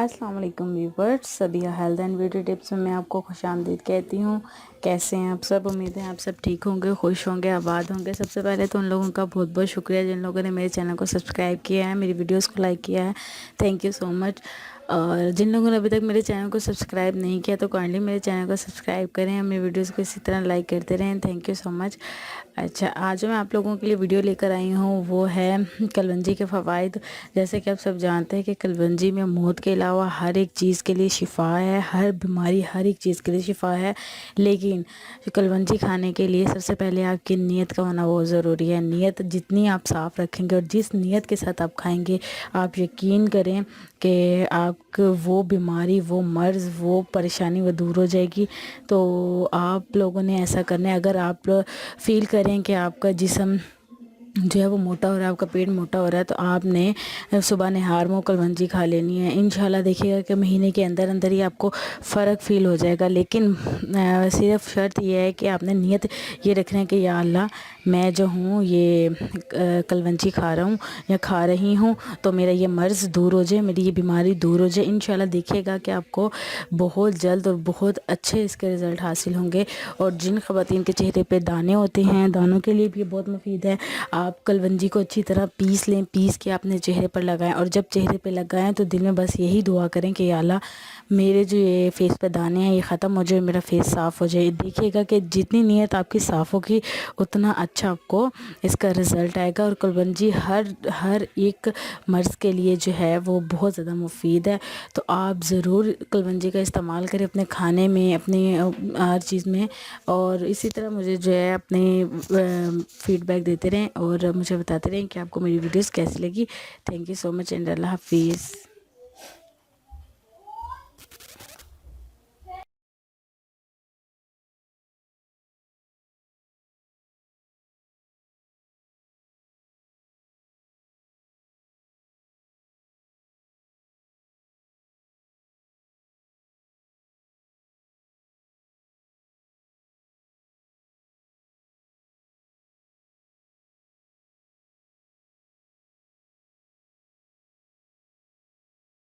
अस्सलाम वालेकुम viewers, Sadiya health and beauty tips में मैं आपको खुशामदीद कहती हूँ। कैसे हैं आप सब? उम्मीद है आप सब ठीक होंगे, खुश होंगे, आबाद होंगे। सबसे पहले तो उन लोगों का बहुत बहुत शुक्रिया जिन लोगों ने मेरे चैनल को सब्सक्राइब किया है, मेरी वीडियोस को लाइक किया है। Thank you so much. और जिन लोगों ने अभी तक मेरे चैनल को सब्सक्राइब नहीं किया तो काइंडली मेरे चैनल को सब्सक्राइब करें, मेरी वीडियोस को इसी तरह लाइक करते रहें। Thank you so much. अच्छा, आज मैं आप लोगों के लिए वीडियो लेकर आई हूँ, वो है कलवंजी के फ़वाइद। जैसे कि आप सब जानते हैं कि कलवंजी में मौत के अलावा हर एक चीज़ के लिए शिफा है, हर बीमारी हर एक चीज़ के लिए शिफा है। लेकिन कलवंजी खाने के लिए सबसे पहले आपकी नीयत का होना बहुत ज़रूरी है। नीयत जितनी आप साफ़ रखेंगे और जिस नीयत के साथ आप खाएंगे, आप यकीन करें कि आपको वो बीमारी, वो मर्ज़, वो परेशानी वो दूर हो जाएगी। तो आप लोगों ने ऐसा करना है। अगर आप फील करें कि आपका जिस्म जो है वो मोटा हो रहा है, आपका पेट मोटा हो रहा है, तो आपने सुबह नहार में कलवंजी खा लेनी है। इंशाल्लाह देखिएगा कि महीने के अंदर अंदर ही आपको फ़र्क फ़ील हो जाएगा। लेकिन सिर्फ शर्त यह है कि आपने नियत ये रखना है कि या अल्लाह, मैं जो हूँ ये कलवंजी खा रहा हूँ या खा रही हूँ तो मेरा ये मर्ज़ दूर हो जाए, मेरी ये बीमारी दूर हो जाए। इंशाल्लाह देखिएगा कि आपको बहुत जल्द और बहुत अच्छे इसके रिज़ल्ट हासिल होंगे। और जिन ख़वातीन के चेहरे पे दाने होते हैं, दानों के लिए भी बहुत मुफीद है। आप कलवंजी को अच्छी तरह पीस लें, पीस के अपने चेहरे पर लगाएं। और जब चेहरे पे लगाएं तो दिल में बस यही दुआ करें कि या अल्लाह, मेरे जो ये फेस पे दाने हैं ये ख़त्म हो जाए, मेरा फेस साफ़ हो जाए। देखिएगा कि जितनी नीयत आपकी साफ़ होगी उतना अच्छा आपको इसका रिज़ल्ट आएगा। और कलवंजी हर एक मर्ज़ के लिए जो है वो बहुत ज़्यादा मुफीद है। तो आप ज़रूर कलवंजी का इस्तेमाल करें अपने खाने में, अपनी हर चीज़ में। और इसी तरह मुझे जो है अपने फीडबैक देते रहें और मुझे बताते रहें कि आपको मेरी वीडियोस कैसी लगी। Thank you so much and अल्लाह हाफिज़।